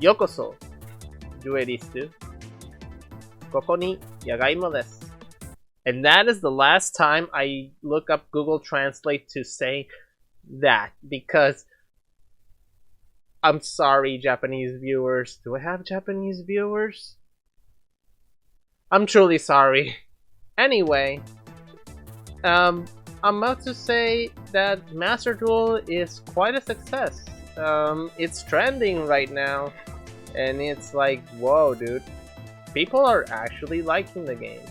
Yokoso, duelistu. Koko ni yagaimo desu. And that is the last time I look up Google Translate to say that, because I'm sorry, Japanese viewers. Do I have Japanese viewers? I'm truly sorry. Anyway, I'm about to say that Master Duel is quite a success. It's trending right now, and it's like, whoa, dude. People are actually liking the game.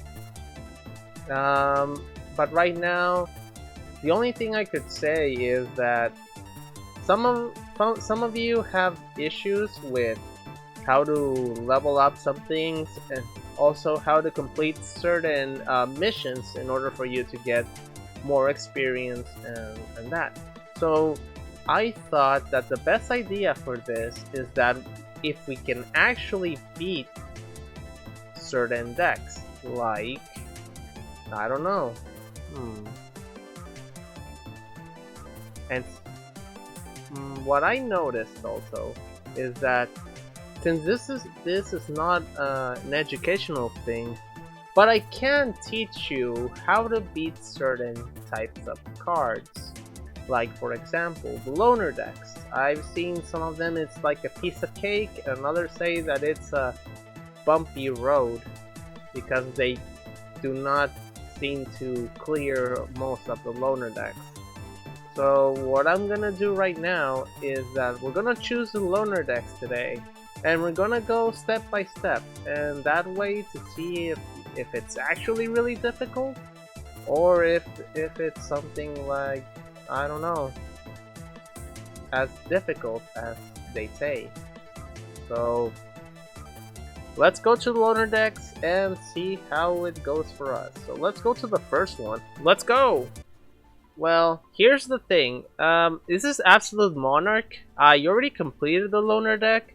But right now, the only thing I could say is that some of you have issues with how to level up some things, and also how to complete certain missions in order for you to get more experience and that. So I thought that the best idea for this is that if we can actually beat certain decks, like, I don't know, and what I noticed also is that since this is not an educational thing, but I can teach you how to beat certain types of cards. Like, for example, the loner decks. I've seen some of them, it's like a piece of cake, and others say that it's a bumpy road because they do not seem to clear most of the loner decks. So what I'm gonna do right now is that we're gonna choose the loner decks today, and we're gonna go step by step, and that way to see if it's actually really difficult, or if it's something like, I don't know, as difficult as they say. So let's go to the loner decks and see how it goes for us. So let's go to the first one. Let's go! Well, here's the thing. This is Absolute Monarch. I already completed the loner deck,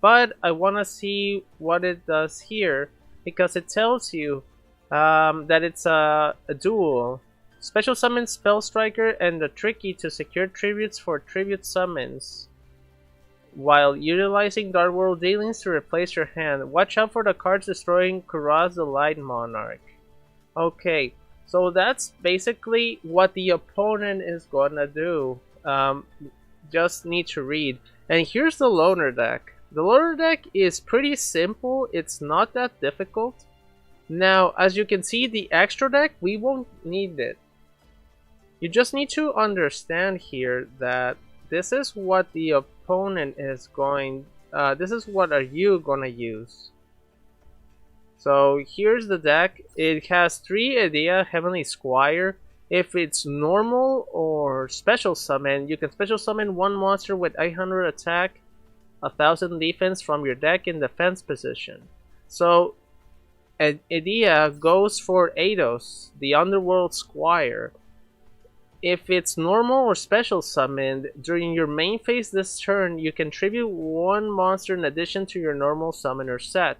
but I want to see what it does here, because it tells you that it's a duel. Special summon Spell Striker and the Tricky to secure tributes for tribute summons, while utilizing Underworld dealings to replace your hand. Watch out for the cards destroying Kuraz the Light Monarch. Okay, so that's basically what the opponent is gonna do. Just need to read. And here's the loner deck. The loner deck is pretty simple, it's not that difficult. Now, as you can see, the extra deck, we won't need it. You just need to understand here that this is what the opponent is going, this is what are you gonna use. So here's the deck. It has 3 Idea Heavenly Squire. If it's normal or special summon, you can special summon 1 monster with 800 attack, 1000 defense from your deck in defense position. So Idea goes for Eidos, the Underworld Squire. If it's normal or special summoned, during your main phase this turn, you can tribute 1 monster in addition to your normal summoner set.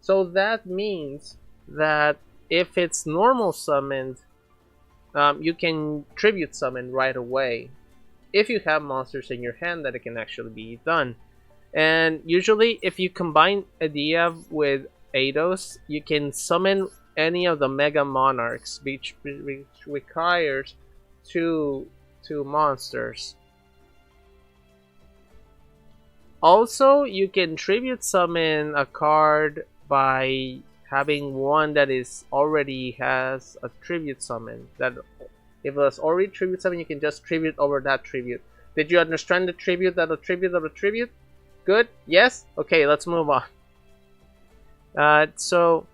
So that means that if it's normal summoned, you can tribute summon right away, if you have monsters in your hand that it can actually be done. And usually if you combine Idea with Eidos, you can summon any of the Mega Monarchs, which requires two monsters. Also, you can tribute summon a card by having one that is already has a tribute summon. That if it was already tribute summon, you can just tribute over that tribute. Did you understand the tribute of a tribute? Good? Yes? Okay, let's move on. So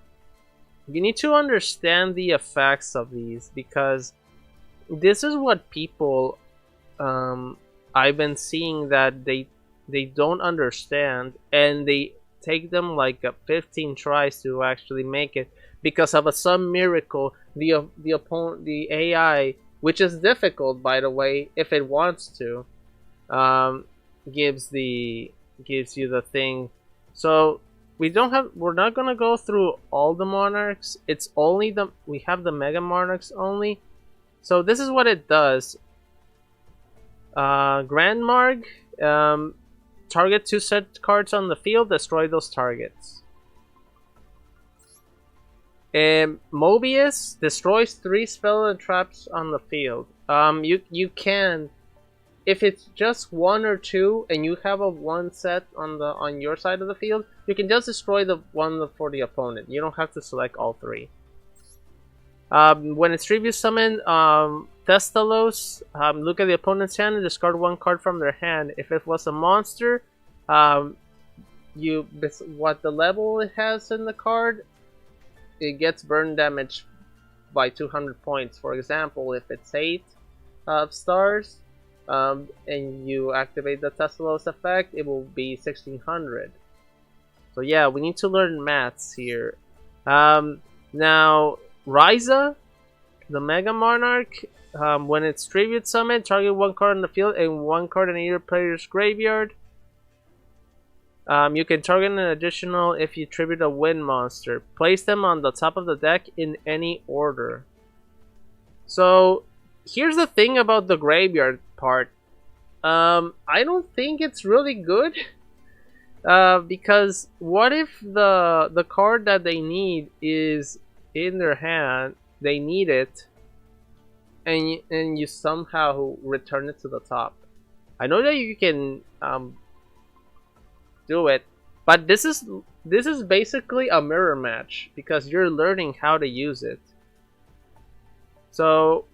you need to understand the effects of these, because this is what people I've been seeing that they don't understand, and they take them like 15 tries to actually make it, because of some miracle the AI, which is difficult by the way if it wants to, gives you the thing. So we're not gonna go through all the monarchs. It's only we have the Mega Monarchs only. So this is what it does. Grand Marg, target 2 set cards on the field, destroy those targets. And Mobius destroys 3 spell and traps on the field. You can, if it's just 1 or 2 and you have a 1 set on your side of the field, you can just destroy the one for the opponent. You don't have to select all 3. When it's tribute summon, Thestalos, look at the opponent's hand and discard 1 card from their hand. If it was a monster, what the level it has in the card, it gets burn damage by 200 points. For example, if it's 8 stars, and you activate the Thestalos effect, it will be 1600. So yeah, we need to learn maths here. Now, Ryza, the Mega Monarch, when it's tribute summon, target 1 card on the field and 1 card in either player's graveyard. You can target an additional if you tribute a wind monster. Place them on the top of the deck in any order. So, here's the thing about the graveyard part. I don't think it's really good. Because what if the card that they need is in their hand, they need it, and you somehow return it to the top. I know that you can do it, but this is basically a mirror match because you're learning how to use it. So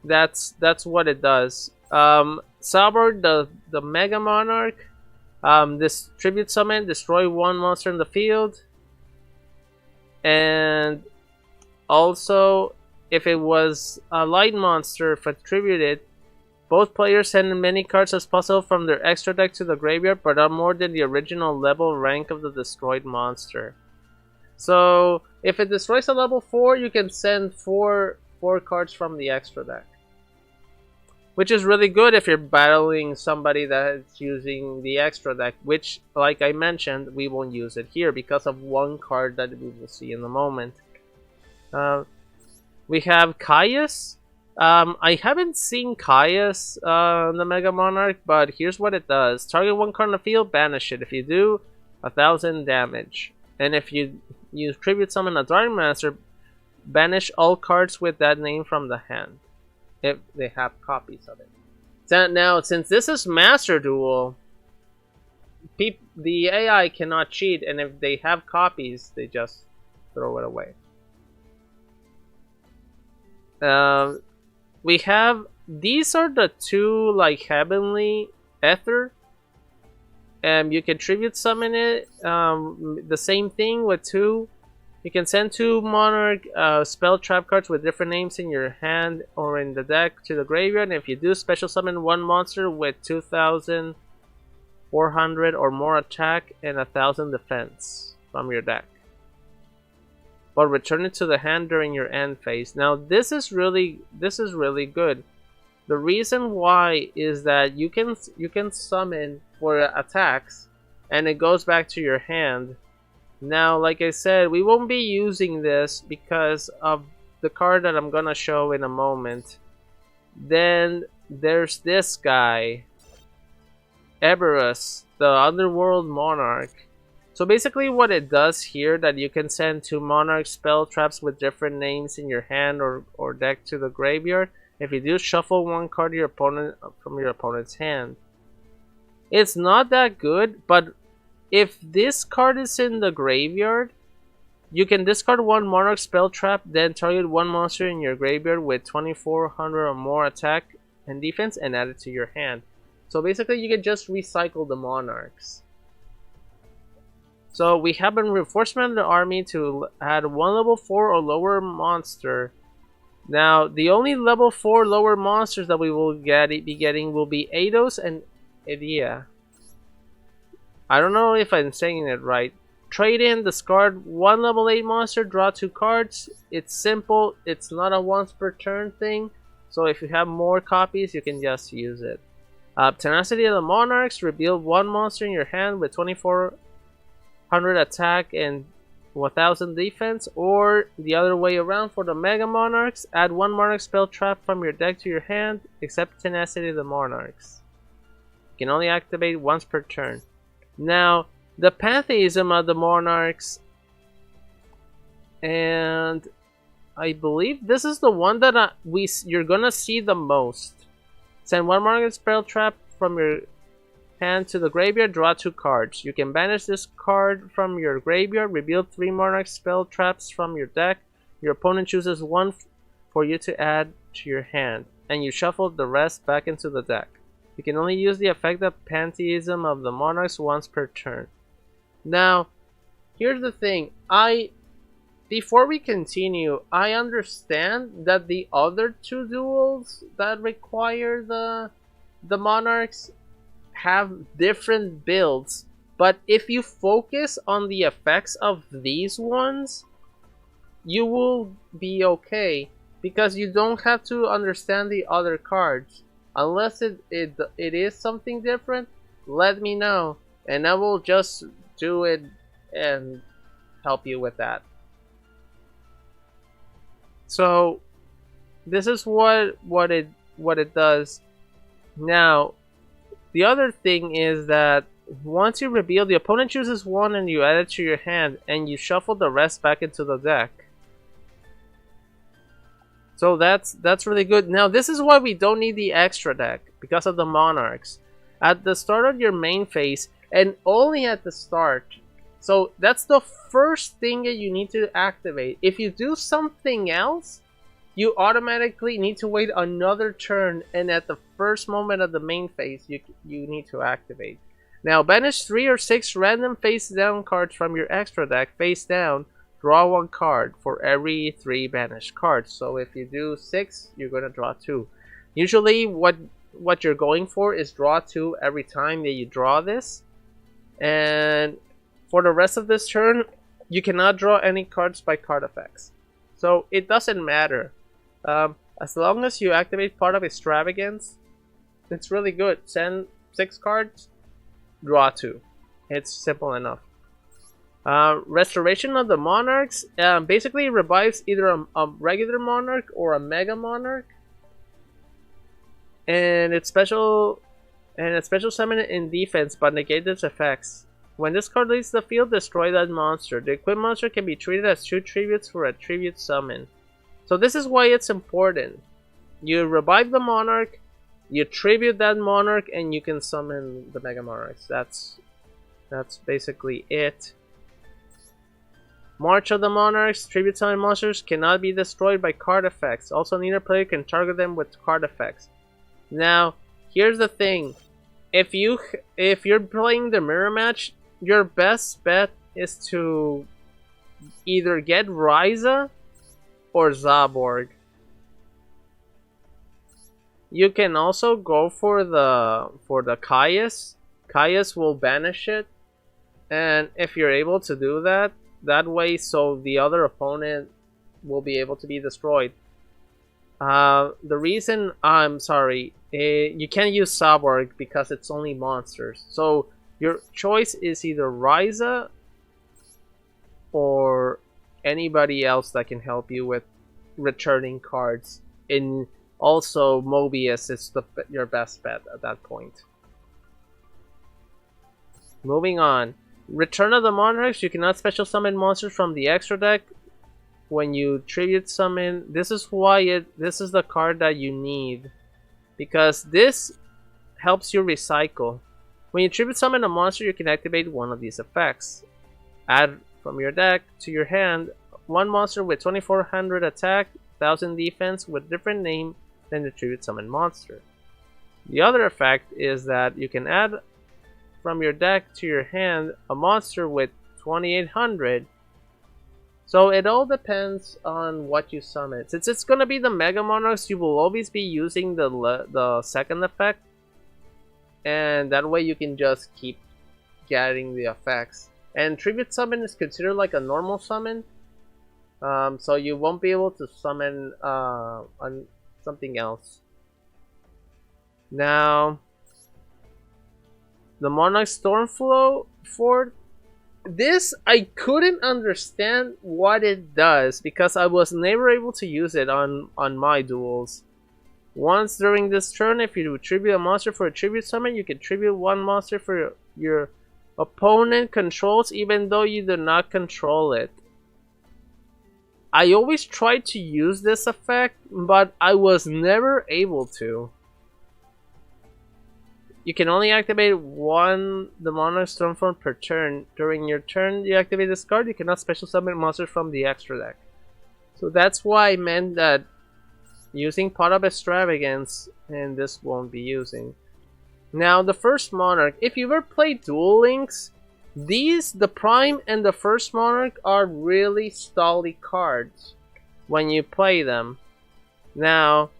that's what it does. Salvor, the Mega Monarch, this tribute summon, destroy 1 monster in the field, and also if it was a light monster, if it's tributed, both players send as many cards as possible from their extra deck to the graveyard, but not more than the original level rank of the destroyed monster. So if it destroys a level 4, you can send 4 cards from the extra deck, which is really good if you're battling somebody that's using the extra deck, which, like I mentioned, we won't use it here because of 1 card that we will see in a moment. We have Caius. I haven't seen Caius the Mega Monarch, but here's what it does. Target 1 card on the field, banish it. If you do, 1000 damage. And if you use tribute summon a Dark Master, banish all cards with that name from the hand, if they have copies of it. So now, since this is Master Duel, the AI cannot cheat, and if they have copies, they just throw it away. We have, these are the 2 like heavenly ether, and you can tribute summon it, the same thing with 2. You can send 2 Monarch spell trap cards with different names in your hand or in the deck to the graveyard, and if you do, special summon 1 monster with 2400 or more attack and 1000 defense from your deck, but return it to the hand during your end phase. Now this is really good. The reason why is that you can summon for attacks and it goes back to your hand. Now, like I said, we won't be using this because of the card that I'm gonna show in a moment. Then there's this guy, Everest, the Underworld Monarch. So basically what it does here, that you can send 2 Monarch spell traps with different names in your hand or deck to the graveyard. If you do, shuffle 1 card from your opponent's hand. It's not that good, but if this card is in the graveyard, you can discard 1 Monarch spell trap, then target 1 monster in your graveyard with 2400 or more attack and defense and add it to your hand. So basically you can just recycle the Monarchs. So we have a reinforcement of the army to add 1 level 4 or lower monster. Now the only level 4 lower monsters that we will be getting will be Eidos and Edea. I don't know if I'm saying it right. Trade in, discard 1 level 8 monster, draw 2 cards. It's simple, it's not a once per turn thing. So if you have more copies, you can just use it. Tenacity of the Monarchs, reveal 1 monster in your hand with 2400 attack and 1000 defense, or the other way around for the Mega Monarchs, add 1 Monarch spell trap from your deck to your hand, except Tenacity of the Monarchs. You can only activate once per turn. Now, the pantheism of the Monarchs, and I believe this is the one that you're gonna see the most. Send one Monarch spell trap from your hand to the graveyard, draw 2 cards. You can banish this card from your graveyard, reveal 3 Monarch spell traps from your deck. Your opponent chooses one for you to add to your hand, and you shuffle the rest back into the deck. You can only use the effect of Pantheism of the Monarchs once per turn. Now, here's the thing. Before we continue, I understand that the other 2 duels that require the Monarchs have different builds, but if you focus on the effects of these ones, you will be okay, because you don't have to understand the other cards. Unless it is something different, let me know, and I will just do it and help you with that. So this is what it does. Now, the other thing is that once you reveal, the opponent chooses one and you add it to your hand, and you shuffle the rest back into the deck. So that's really good. Now, this is why we don't need the extra deck, because of the Monarchs. At the start of your main phase, and only at the start. So that's the first thing that you need to activate. If you do something else, you automatically need to wait another turn, and at the first moment of the main phase, you need to activate. Now, banish 3 or 6 random face down cards from your extra deck face down. Draw 1 card for every 3 banished cards. So if you do 6, you're going to draw 2. Usually what you're going for is draw 2 every time that you draw this. And for the rest of this turn, you cannot draw any cards by card effects. So it doesn't matter. As long as you activate part of Extravagance, it's really good. Send 6 cards, draw 2. It's simple enough. Restoration of the Monarchs basically revives either a regular Monarch or a Mega Monarch, and it's special summon in defense but negate its effects. When this card leaves the field, destroy that monster. The equipped monster can be treated as 2 tributes for a tribute summon. So this is why it's important. You revive the Monarch, you tribute that Monarch, and you can summon the Mega Monarchs. That's basically it. March of the Monarchs. Tribute summon monsters cannot be destroyed by card effects. Also, neither player can target them with card effects. Now, here's the thing. If you're playing the mirror match, your best bet is to either get Ryza or Zaborg. You can also go for the Caius. Caius will banish it, and if you're able to do that way, so the other opponent will be able to be destroyed. The reason I'm sorry, you can't use Zaborg because it's only monsters. So your choice is either Ryza or anybody else that can help you with returning cards. And also Mobius is your best bet at that point. Moving on. Return of the Monarchs. You cannot special summon monsters from the extra deck when you tribute summon. This is why this is the card that you need, because this helps you recycle. When you tribute summon a monster, you can activate one of these effects. Add from your deck to your hand one monster with 2400 attack, 1000 defense with different name than the tribute summon monster. The other effect is that you can add from your deck to your hand a monster with 2800. So it all depends on what you summon. Since it's gonna be the Mega Monarchs, you will always be using the second effect, and that way you can just keep getting the effects. And tribute summon is considered like a normal summon, so you won't be able to summon on something else. Now, the Monarch Stormflow Fort. This, I couldn't understand what it does because I was never able to use it on my duels. Once during this turn, if you tribute a monster for a tribute summon, you can tribute one monster for your Opponent controls even though you do not control it. I always tried to use this effect, but I was never able to. You can only activate the Monarch's turn form per turn. During your turn, you activate this card. You cannot special summon monsters from the extra deck. So that's why I meant that using Pot of Extravagance, and this won't be using. Now, the first Monarch. If you ever played Duel Links, the Prime and the first Monarch are really stally cards when you play them. Now,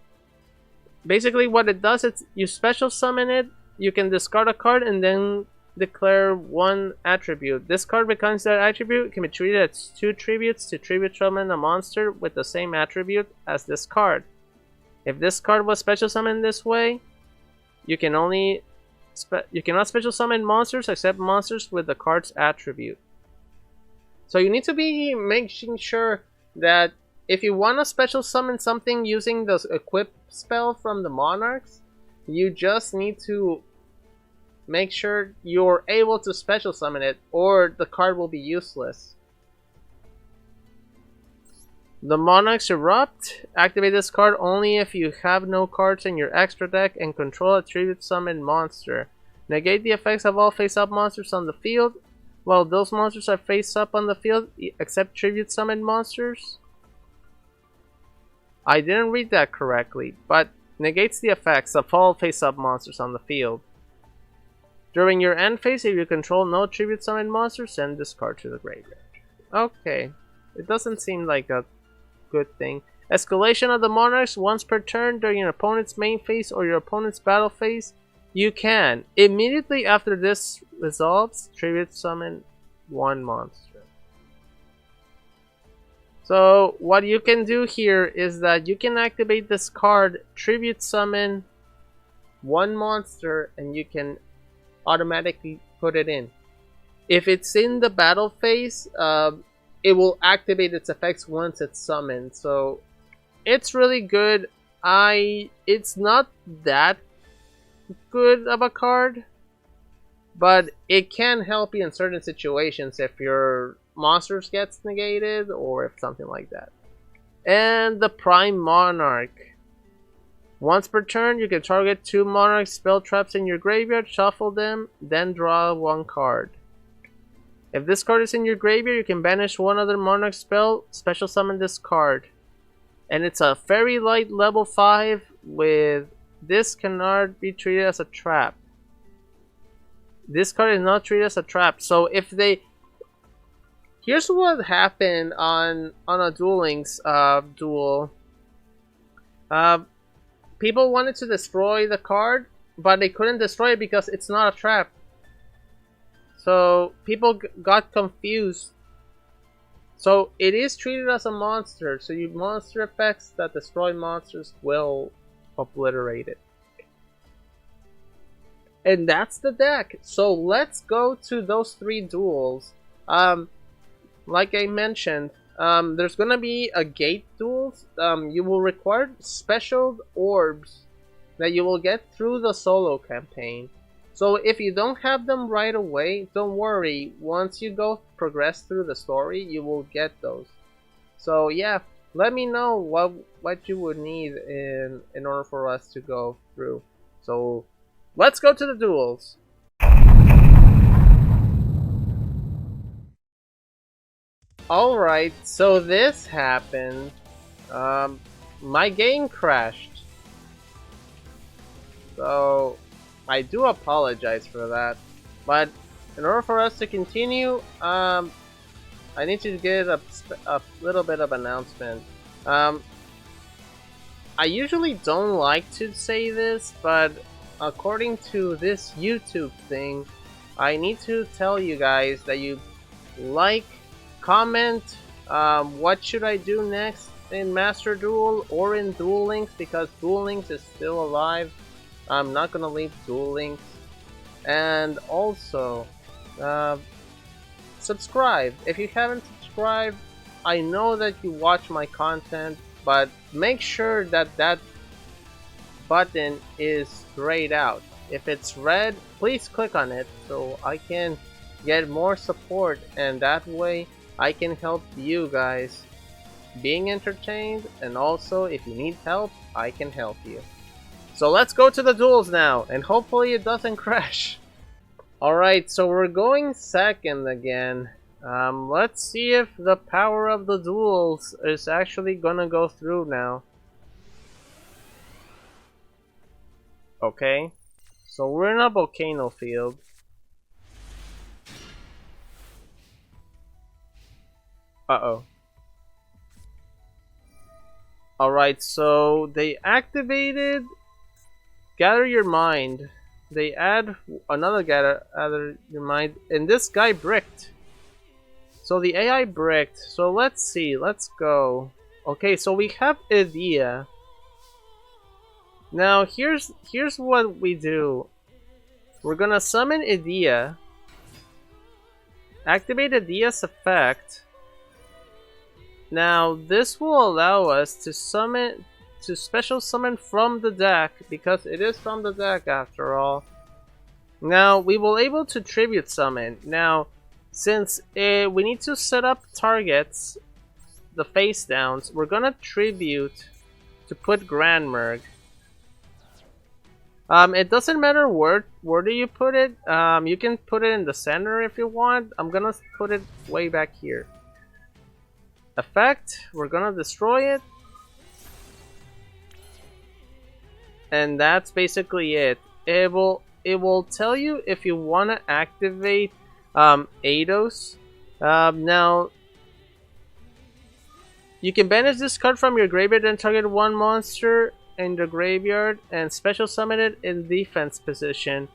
basically what it does is you special summon it, you can discard a card and then declare one attribute. This card becomes that attribute. It can be treated as 2 tributes to tribute summon a monster with the same attribute as this card. If this card was special summoned this way, you cannot special summon monsters except monsters with the card's attribute. So you need to be making sure that if you want to special summon something using the equip spell from the Monarchs, you just need to make sure you're able to special summon it, or the card will be useless. The Monarchs Erupt. Activate this card only if you have no cards in your extra deck and control a tribute summon monster. Negate the effects of all face-up monsters on the field. While those monsters are face-up on the field, except tribute summon monsters. I didn't read that correctly, but negates the effects of all face-up monsters on the field. During your end phase, if you control no tribute summon monsters, send this card to the graveyard. Okay, it doesn't seem like a good thing. Escalation of the Monarchs. Once per turn during your opponent's main phase or your opponent's battle phase, you can immediately after this resolves tribute summon one monster. So what you can do here is that you can activate this card, tribute summon one monster, and you can automatically put it in. If it's in the battle phase, it will activate its effects once it's summoned. So it's really good. It's not that good of a card, but it can help you in certain situations if your monsters gets negated or if something like that. And the Prime Monarch. Once per turn, you can target 2 Monarch spell traps in your graveyard, shuffle them, then draw 1 card. If this card is in your graveyard, you can banish one other Monarch spell, special summon this card. And it's a very light level 5 with this cannot be treated as a trap. This card is not treated as a trap. So if they... Here's what happened on a Duel Links duel. People wanted to destroy the card, but they couldn't destroy it because it's not a trap. So people got confused. So it is treated as a monster. So your monster effects that destroy monsters will obliterate it. And that's the deck. So let's go to those 3 duels. Like I mentioned, there's gonna be a gate duels. You will require special orbs that you will get through the solo campaign. So if you don't have them right away, don't worry. Once you progress through the story, you will get those. So yeah, let me know what you would need in order for us to go through. So let's go to the duels. Alright, so this happened. My game crashed. So I do apologize for that. But in order for us to continue, I need to get a little bit of announcement. I usually don't like to say this, but according to this YouTube thing, I need to tell you guys that you like, comment, what should I do next in Master Duel or in Duel Links, because Duel Links is still alive. I'm not gonna leave Duel Links. And also, subscribe. If you haven't subscribed, I know that you watch my content, but make sure that that button is grayed out. If it's red, please click on it so I can get more support, and that way I can help you guys being entertained, and also if you need help, I can help you. So let's go to the duels now, and hopefully it doesn't crash. Alright, so we're going second again. Let's see if the power of the duels is actually gonna go through now. Okay, so we're in a volcano field. Uh-oh. Alright, so they activated Gather Your Mind. They add another gather your mind, and this guy bricked. So the AI bricked. So let's see, let's go. Okay, so we have Idea. Now here's what we do. We're gonna summon Idea. Activate Idea's effect. Now this will allow us to special summon from the deck, because it is from the deck after all. Now we will able to tribute summon. Now since we need to set up targets, the face downs, we're gonna tribute to put Grand Merg. It doesn't matter where do you put it. You can put it in the center if you want. I'm gonna put it way back here. Effect, we're gonna destroy it. And that's basically it. It will tell you if you want to activate Eidos. Now you can banish this card from your graveyard and target one monster in the graveyard and special summon it in defense position.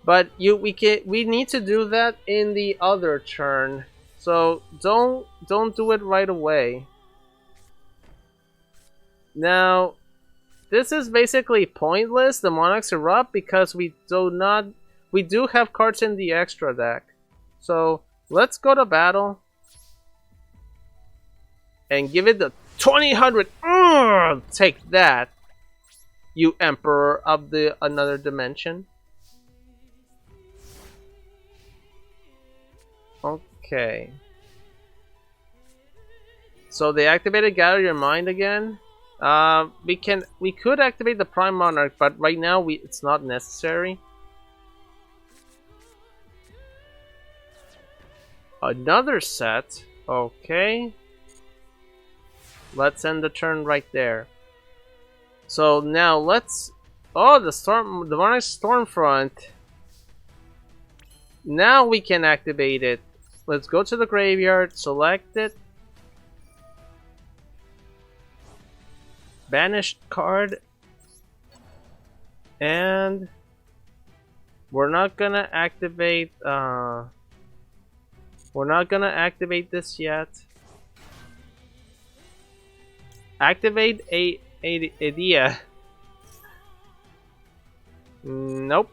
But we need to do that in the other turn. So don't do it right away. Now this is basically pointless. The Monarchs are up because we do have cards in the extra deck. So let's go to battle and give it the 2000. Take that, you Emperor of the another dimension. Okay. So they activated Gather Your Mind again. We could activate the Prime Monarch, but right now it's not necessary. Another set. Okay. Let's end the turn right there. So now let's. Oh, the Monarch Stormfront. Now we can activate it. Let's go to the graveyard, select it. Banished card. And we're not gonna activate this yet. Activate Idea. Nope.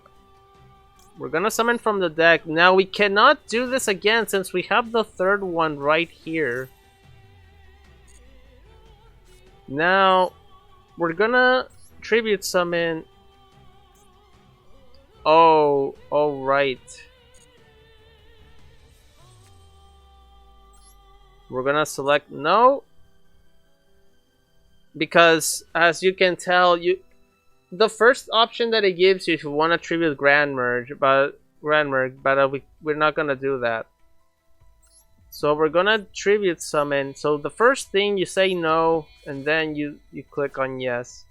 We're gonna summon from the deck. Now we cannot do this again since we have the third one right here. Now we're gonna tribute summon. Oh, right. We're gonna select no. Because as you can tell, the first option that it gives you if you want to tribute Grand Merg, but we're not gonna do that. So we're gonna tribute summon. So the first thing you say no, and then you click on yes.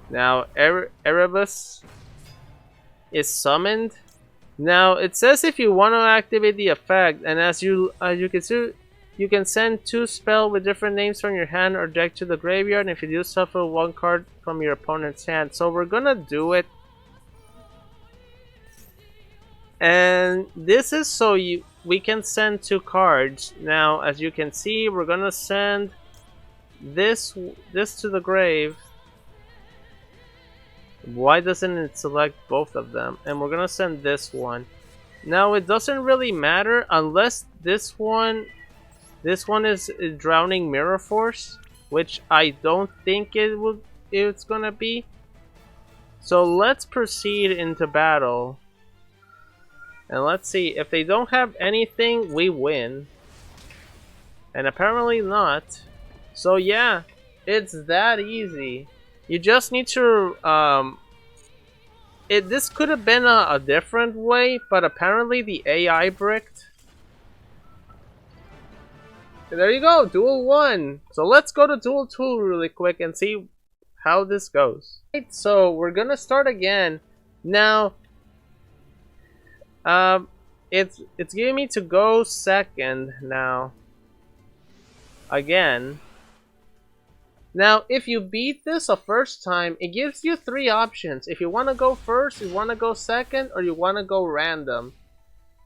Now Erebus is summoned. Now it says if you want to activate the effect, and as you can see, you can send 2 spells with different names from your hand or deck to the graveyard, and if you do, suffer 1 card from your opponent's hand. So we're gonna do it. And this is so we can send 2 cards. Now, as you can see, we're gonna send this to the grave. Why doesn't it select both of them? And we're gonna send this one. Now it doesn't really matter unless this one is Drowning Mirror Force, which I don't think it's gonna be. So let's proceed into battle. And let's see, if they don't have anything, we win. And apparently not. So yeah, it's that easy. You just need to, this could have been a different way, but apparently the AI bricked. And there you go, Duel 1. So let's go to Duel 2 really quick and see how this goes. Right, so we're gonna start again. Now, it's giving me to go second now. Again. Now, if you beat this a first time, it gives you 3 options. If you want to go first, you want to go second, or you want to go random.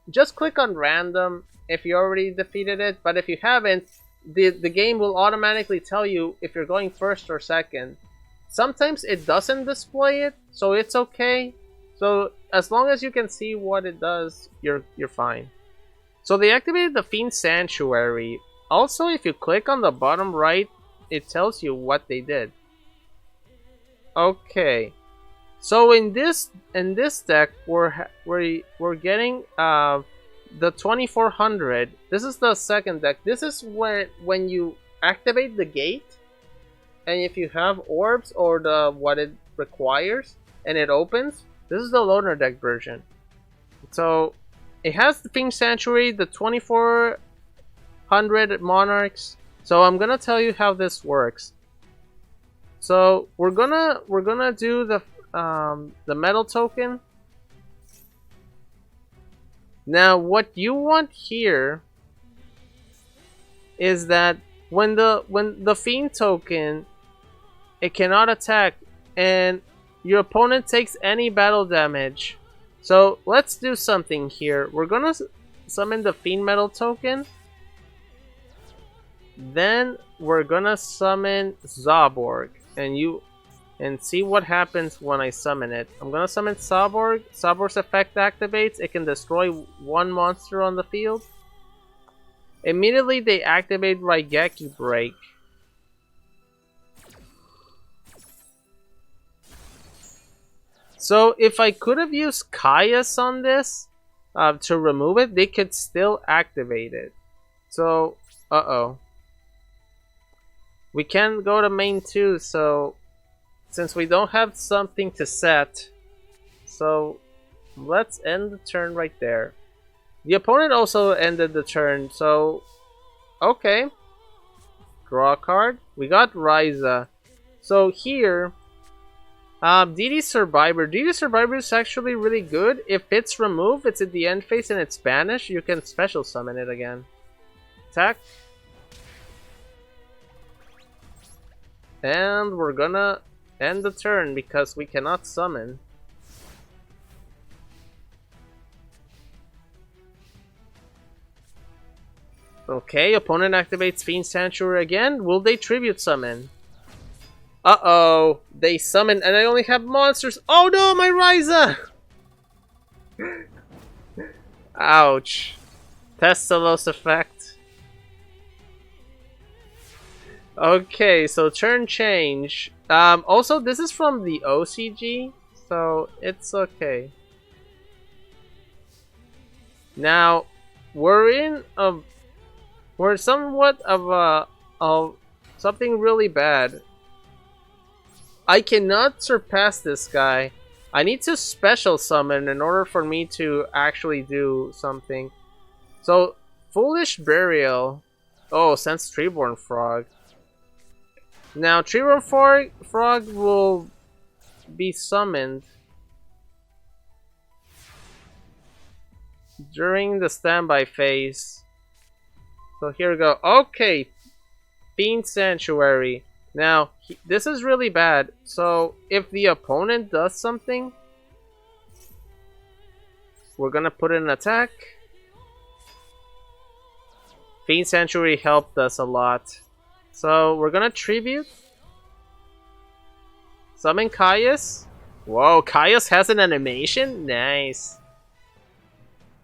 Just click on random if you already defeated it, but if you haven't, the game will automatically tell you if you're going first or second. Sometimes it doesn't display it, so it's okay. So as long as you can see what it does, you're fine. So they activated the Fiend Sanctuary. Also, if you click on the bottom right, it tells you what they did. Okay, so in this deck, we're getting the 2400. This is the second deck. This is when you activate the gate, and if you have orbs or what it requires, and it opens. This is the loaner deck version. So it has the Fiend Sanctuary, the 2400 Monarchs. So I'm gonna tell you how this works. So we're gonna do the metal token. Now what you want here is that when the Fiend token, it cannot attack and your opponent takes any battle damage. So let's do something here. We're gonna summon the Fiend metal token. Then we're gonna summon Zaborg and see what happens when I summon it. I'm gonna summon Zaborg. Zaborg's effect activates. It can destroy 1 monster on the field. Immediately they activate Raigeki Break. So if I could have used Caius on this to remove it, they could still activate it. So, we can't go to main 2, so since we don't have something to set, so let's end the turn right there. The opponent also ended the turn, so okay. Draw a card. We got Ryza. So here, DD Survivor. DD Survivor is actually really good. If it's removed, it's at the end phase and it's banished, you can special summon it again. Attack. And we're gonna end the turn because we cannot summon. Okay, opponent activates Fiend Sanctuary again. Will they tribute summon? Uh-oh, they summon and I only have monsters. Oh no, my Ryza! Ouch. Testalos effect. Okay, so turn change. Also, this is from the OCG, so it's okay. Now, we're somewhat of something really bad. I cannot surpass this guy. I need to special summon in order for me to actually do something. So, Foolish Burial. Oh, sends Treeborn Frog. Now, Treeborn Frog will be summoned during the standby phase. So here we go. Okay, Fiend Sanctuary. Now, this is really bad. So, if the opponent does something, we're gonna put in an attack. Fiend Sanctuary helped us a lot. So, we're gonna tribute. Summon Caius. Whoa, Caius has an animation? Nice.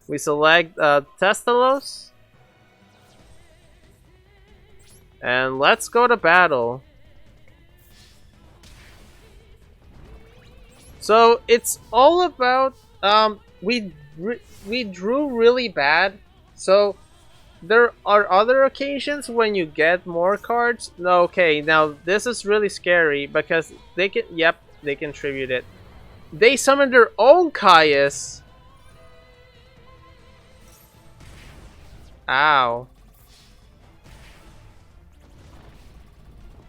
We select Testalos. And let's go to battle. So it's all about we we drew really bad, so there are other occasions when you get more cards. No, okay, now this is really scary because they can, yep, they contribute it. They summon their own Caius. Ow.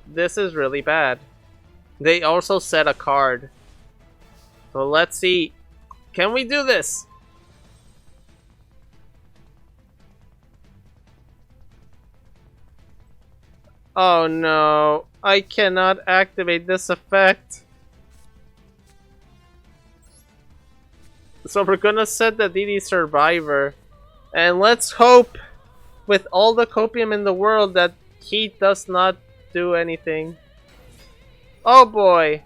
This is really bad. They also set a card. So let's see. Can we do this? Oh no, I cannot activate this effect. So we're gonna set the DD Survivor. And let's hope, with all the copium in the world, that he does not do anything. Oh boy.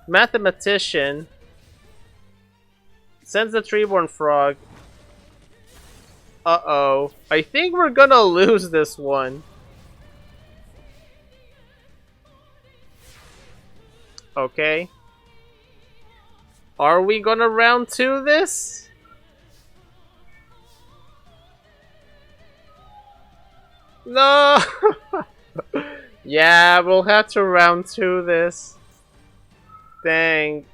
Mathematician. Sends the Treeborn Frog. Uh-oh. I think we're gonna lose this one. Okay. Are we gonna round 2 this? No! Yeah, we'll have to round 2 this. Dang.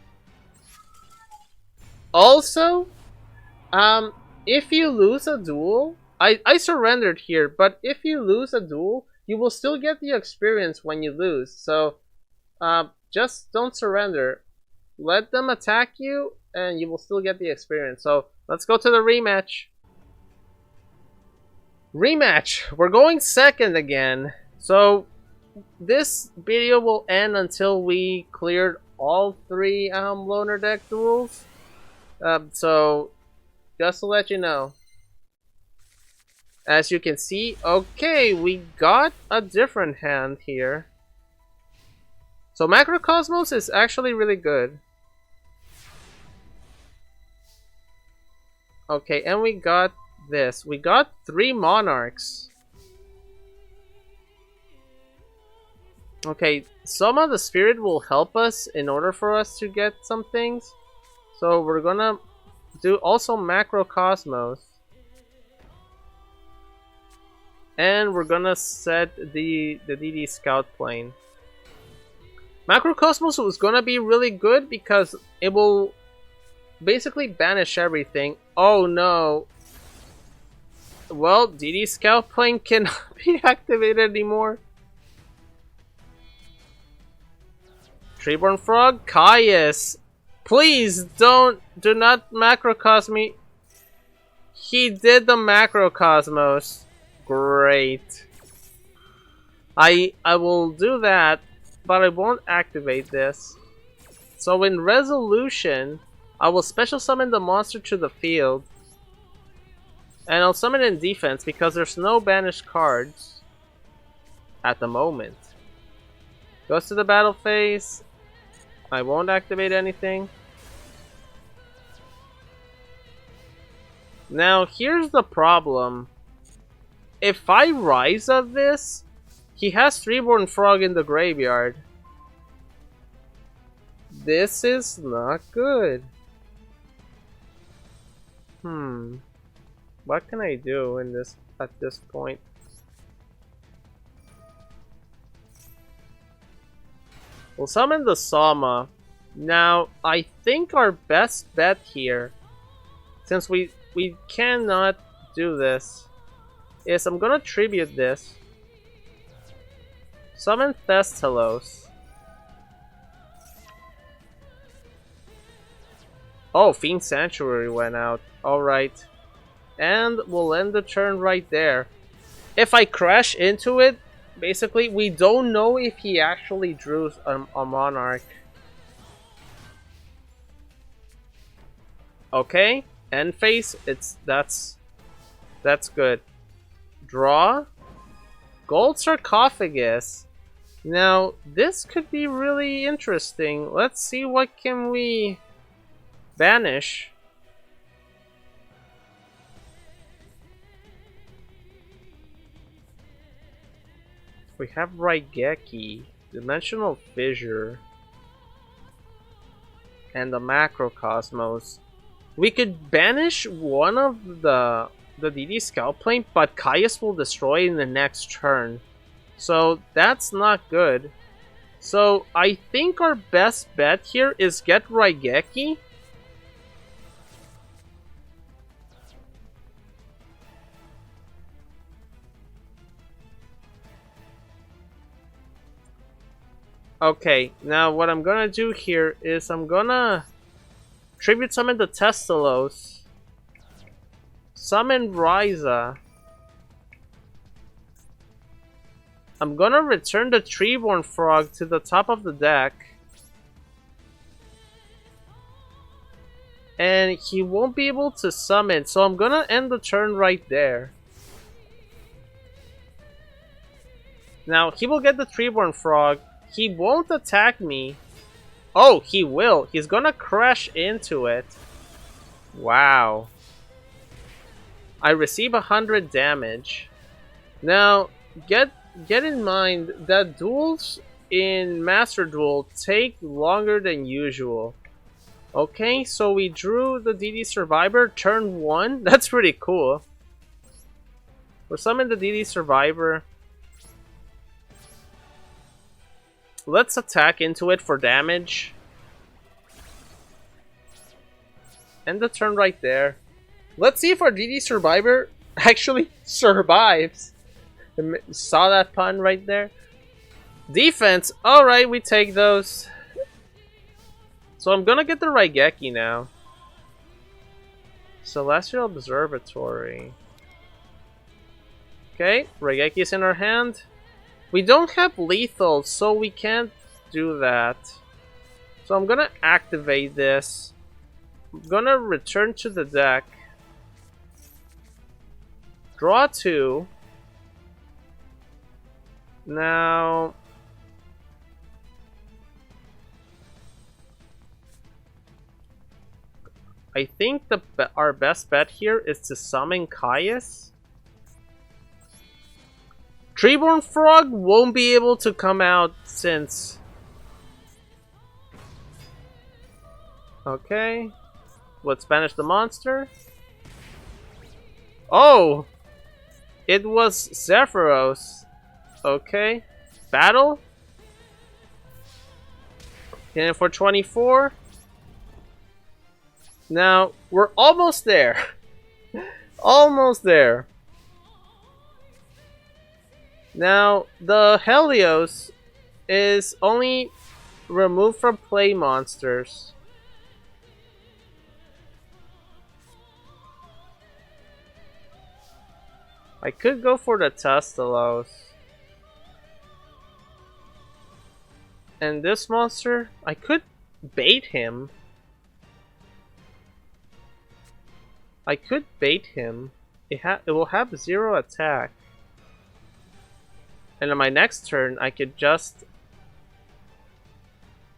Also, if you lose a duel, I surrendered here, but if you lose a duel, you will still get the experience when you lose. So, just don't surrender. Let them attack you, and you will still get the experience. So, let's go to the rematch. Rematch! We're going second again. So, this video will end until we cleared all 3 loner deck duels. So, just to let you know. As you can see, okay, we got a different hand here. So Macrocosmos is actually really good. Okay, and we got this. We got 3 Monarchs. Okay, some of the spirit will help us in order for us to get some things. So we're gonna do also Macrocosmos. And we're gonna set the DD Scout Plane. Macrocosmos was gonna be really good because it will basically banish everything. Oh no. Well, DD Scout Plane cannot be activated anymore. Treeborn Frog, Caius. Please do not macrocosm me. He did the Macrocosmos. Great. I will do that, but I won't activate this. So in resolution, I will special summon the monster to the field. And I'll summon in defense because there's no banished cards at the moment. Goes to the battle phase. I won't activate anything. Now here's the problem. If I rise of this, he has Treeborn Frog in the graveyard. This is not good. What can I do in this at this point? We'll summon the Sama. Now, I think our best bet here, since we cannot do this, is I'm gonna tribute this. Summon Thestalos. Oh, Fiend Sanctuary went out. Alright. And we'll end the turn right there. If I crash into it, basically, we don't know if he actually drew a Monarch. Okay, end phase. That's good. Draw. Gold Sarcophagus. Now, this could be really interesting. Let's see what can we banish. We have Raigeki, Dimensional Fissure, and the Macrocosmos. We could banish one of the DD Scout Plane, but Caius will destroy in the next turn. So that's not good. So I think our best bet here is get Raigeki. Okay, now what I'm gonna do here is I'm gonna tribute summon the Testalos, summon Ryza. I'm gonna return the Treeborn Frog to the top of the deck. And he won't be able to summon, so I'm gonna end the turn right there. Now, he will get the Treeborn Frog. He won't attack me. Oh, he will. He's gonna crash into it. Wow. I receive 100 damage. Now, get in mind that duels in Master Duel take longer than usual. Okay, so we drew the DD Survivor turn 1. That's pretty cool. We'll summon the DD Survivor. Let's attack into it for damage. End the turn right there. Let's see if our DD Survivor actually survives. Saw that pun right there? Defense! Alright, we take those. So I'm gonna get the Raigeki now. Celestial Observatory. Okay, Raigeki is in our hand. We don't have lethal, so we can't do that. So I'm gonna activate this. I'm gonna return to the deck. Draw 2. Now... I think our best bet here is to summon Caius. Treeborn Frog won't be able to come out since... Okay. Let's banish the monster. Oh! It was Zephyros. Okay. Battle? And for 24. Now, we're almost there. Almost there. Now, the Helios is only removed from play monsters. I could go for the Testalos. And this monster, I could bait him. I could bait him. It will have 0 attack. And on my next turn, I could just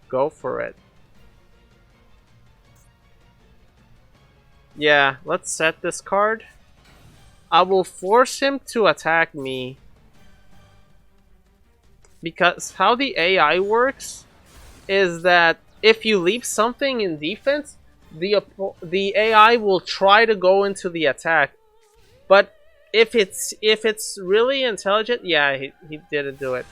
go for it. Yeah, let's set this card. I will force him to attack me. Because how the AI works is that if you leave something in defense, the AI will try to go into the attack. But if it's really intelligent, yeah, he didn't do it.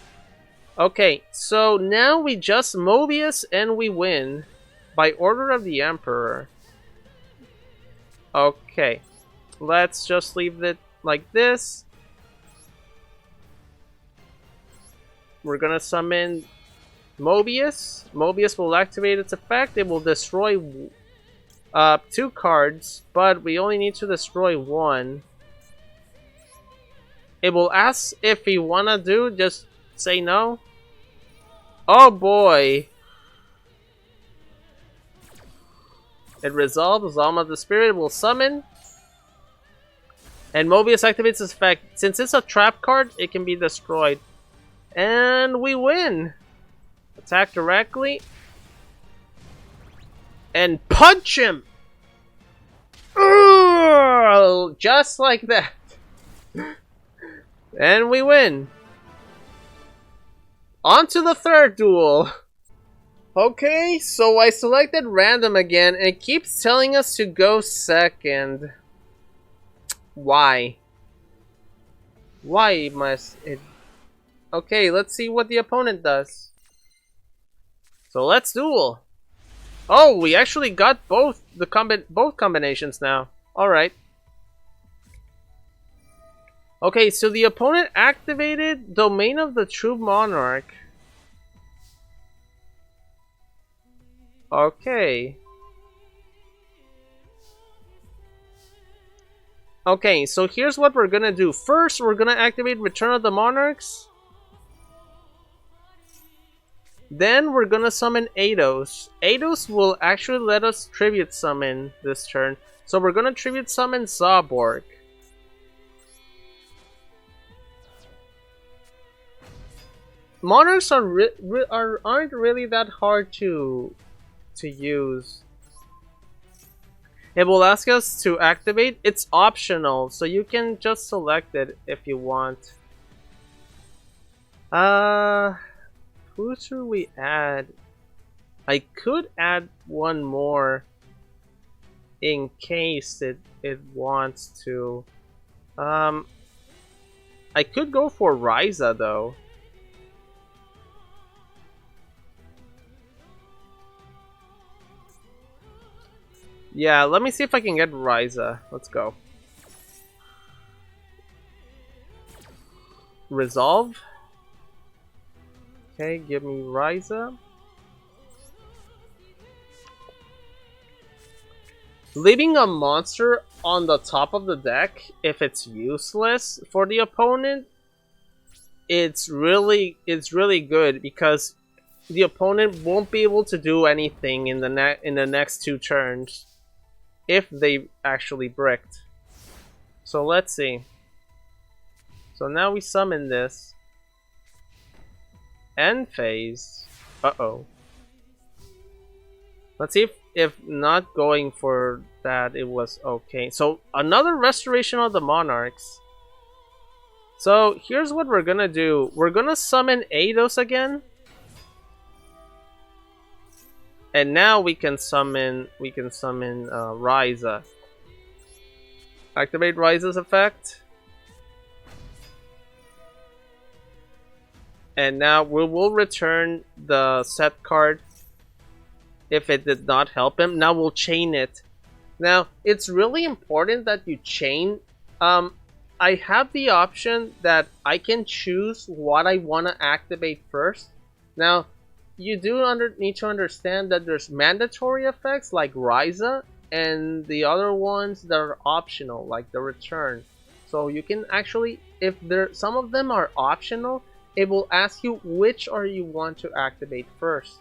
Okay, so now we just Mobius and we win by order of the Emperor. Okay, let's just leave it like this. We're gonna summon Mobius. Mobius will activate its effect. It will destroy 2 cards, but we only need to destroy 1. It will ask if we wanna do, just say no. Oh boy! It resolves. Alma the Spirit will summon. And Mobius activates its effect. Since it's a trap card, it can be destroyed. And we win! Attack directly. And punch him! Urgh! Just like that. And we win. On to the third duel. Okay, so I selected random again, and it keeps telling us to go second. Why? Why must it... Okay, let's see what the opponent does. So let's duel. Oh, we actually got both both combinations now. Alright. Okay, so the opponent activated Domain of the True Monarch. Okay. Okay, so here's what we're gonna do. First, we're gonna activate Return of the Monarchs. Then we're gonna summon Eidos. Eidos will actually let us tribute summon this turn. So we're gonna tribute summon Zaborg. Monarchs aren't really that hard to use. It will ask us to activate. It's optional, so you can just select it if you want. Who should we add? I could add one more in case it wants to. I could go for Ryza though. Yeah, let me see if I can get Ryza. Let's go. Resolve. Okay, give me Ryza. Leaving a monster on the top of the deck, if it's useless for the opponent, it's really good because the opponent won't be able to do anything in the next 2 turns if they actually bricked. So let's see. So now we summon this. End phase. Uh-oh. Let's see if not going for that it was okay. So another restoration of the Monarchs. So here's what we're gonna do. We're gonna summon Eidos again. And now we can summon Ryza. Activate Ryza's effect. And now we will return the set card if it did not help him. Now we'll chain it. Now, it's really important that you chain. I have the option that I can choose what I want to activate first. Now, you do need to understand that there's mandatory effects like Ryza and the other ones that are optional, like the return. So you can actually, if some of them are optional, it will ask you which are you want to activate first.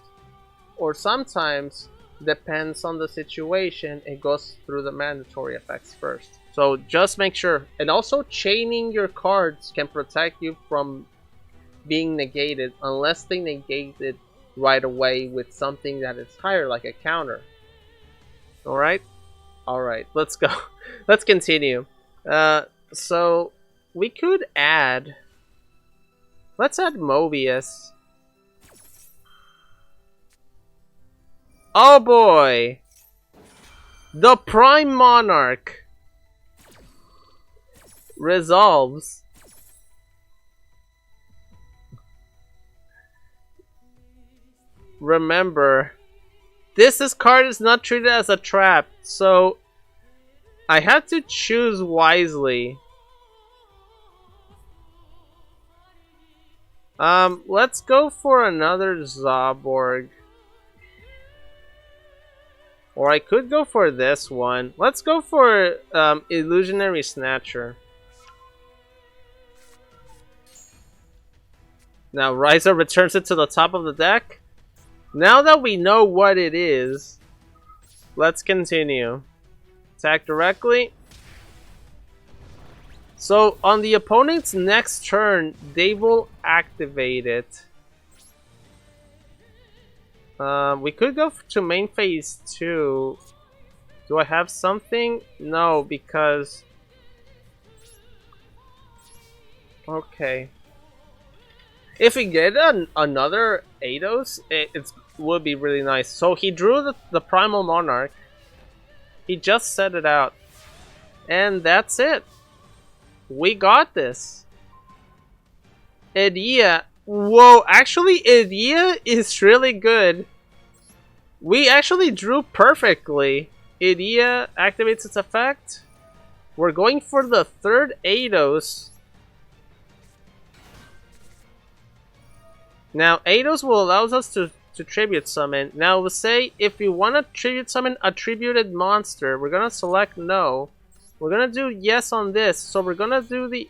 Or sometimes, depends on the situation, it goes through the mandatory effects first. So just make sure. And also chaining your cards can protect you from being negated unless they negate it right away with something that is higher, like a counter. Alright? Alright, let's go. Let's continue. So we could add... Let's add Mobius. Oh boy! The Prime Monarch resolves. Remember, this card is not treated as a trap, so I have to choose wisely. Let's go for another Zaborg. Or I could go for this one. Let's go for Illusionary Snatcher. Now Ryza returns it to the top of the deck. Now that we know what it is, let's continue. Attack directly. So on the opponent's next turn, they will activate it. We could go to main phase 2. Do I have something? No, because... Okay. If we get another Eidos, would be really nice. So he drew the Primal Monarch. He just set it out. And that's it. We got this. Idea. Whoa, actually Idea is really good. We actually drew perfectly. Idea activates its effect. We're going for the third Eidos. Now Eidos will allow us to tribute summon. Now we'll say if you want to tribute summon a tributed monster, we're gonna select no. We're gonna do yes on this. So we're gonna do the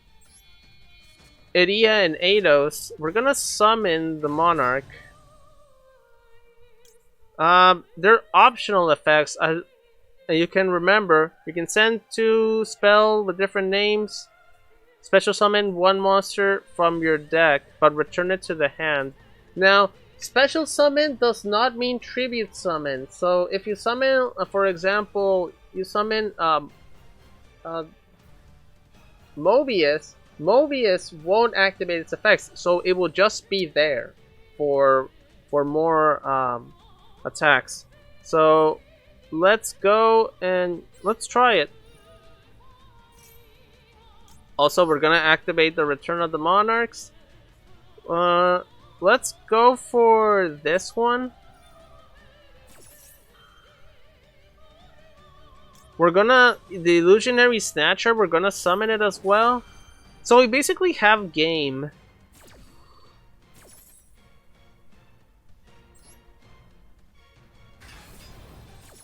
Iria and Eidos. We're gonna summon the Monarch. They're optional effects. You can remember, you can send 2 spell with different names. Special summon 1 monster from your deck, but return it to the hand. Now, special summon does not mean tribute summon. So if you summon, for example, you summon Mobius, Mobius won't activate its effects, so it will just be there for more attacks. So let's go and let's try it. Also, we're gonna activate the Return of the Monarchs. Let's go for this one. We're gonna, the Illusionary Snatcher, we're gonna summon it as well. So we basically have game.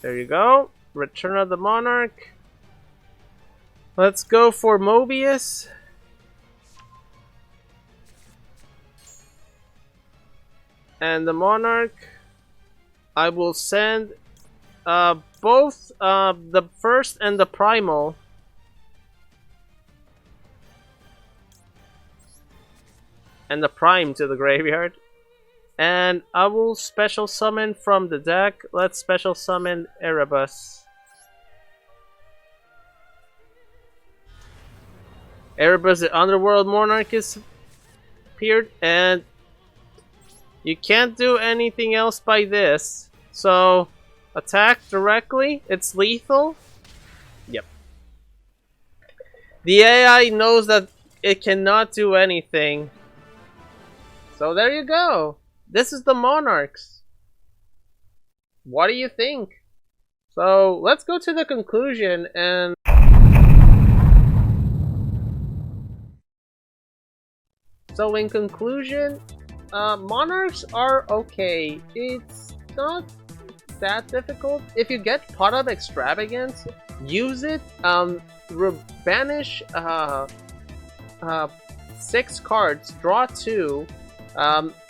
There you go. Return of the Monarch. Let's go for Mobius. And the Monarch. I will send both the first and the Primal. And the Prime to the graveyard. And I will special summon from the deck. Let's special summon Erebus. Erebus, the Underworld Monarch, is appeared, and you can't do anything else by this. So, attack directly. It's lethal. Yep. The AI knows that it cannot do anything. So there you go. This is the Monarchs. What do you think? So let's go to the conclusion and... So in conclusion, Monarchs are okay. It's not that difficult. If you get Pot of Extravagance, use it. Banish 6 cards, draw 2.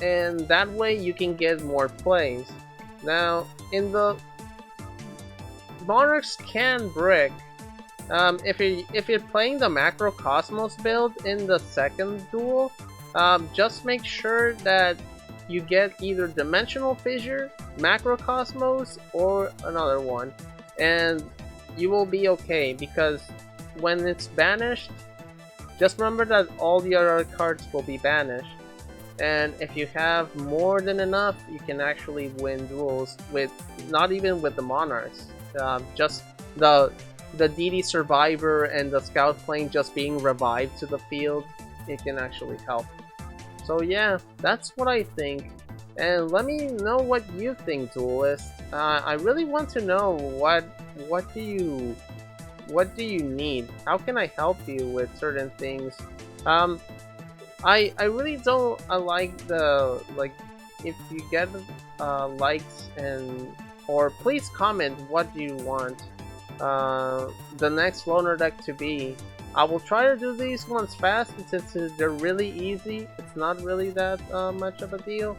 And that way you can get more plays. Now, in the Monarchs can brick. If you're playing the Macrocosmos build in the second duel, just make sure that you get either Dimensional Fissure, Macrocosmos, or another one, and you will be okay. Because when it's banished, just remember that all the other cards will be banished. And if you have more than enough, you can actually win duels with, not even with the Monarchs. Just the DD Survivor and the Scout Plane just being revived to the field, it can actually help. So yeah, that's what I think. And let me know what you think, Duelist. I really want to know what do you need? How can I help you with certain things? I really don't like the, if you get likes, and or please comment what do you want the next loaner deck to be. I will try to do these ones fast since they're really easy. It's not really that much of a deal.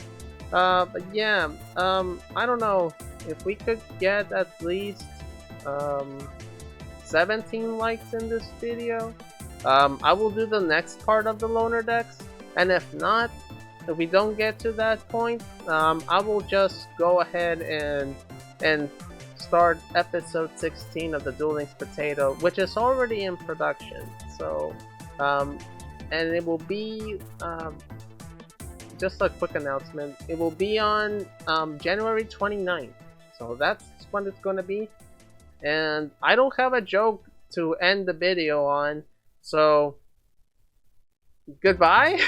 But yeah, I don't know if we could get at least 17 likes in this video. I will do the next part of the loaner decks, and if not, if we don't get to that point, I will just go ahead and start episode 16 of the DuelLinksPotato, which is already in production. So, and it will be just a quick announcement. It will be on January 29th. So that's when it's gonna be. And I don't have a joke to end the video on. So goodbye.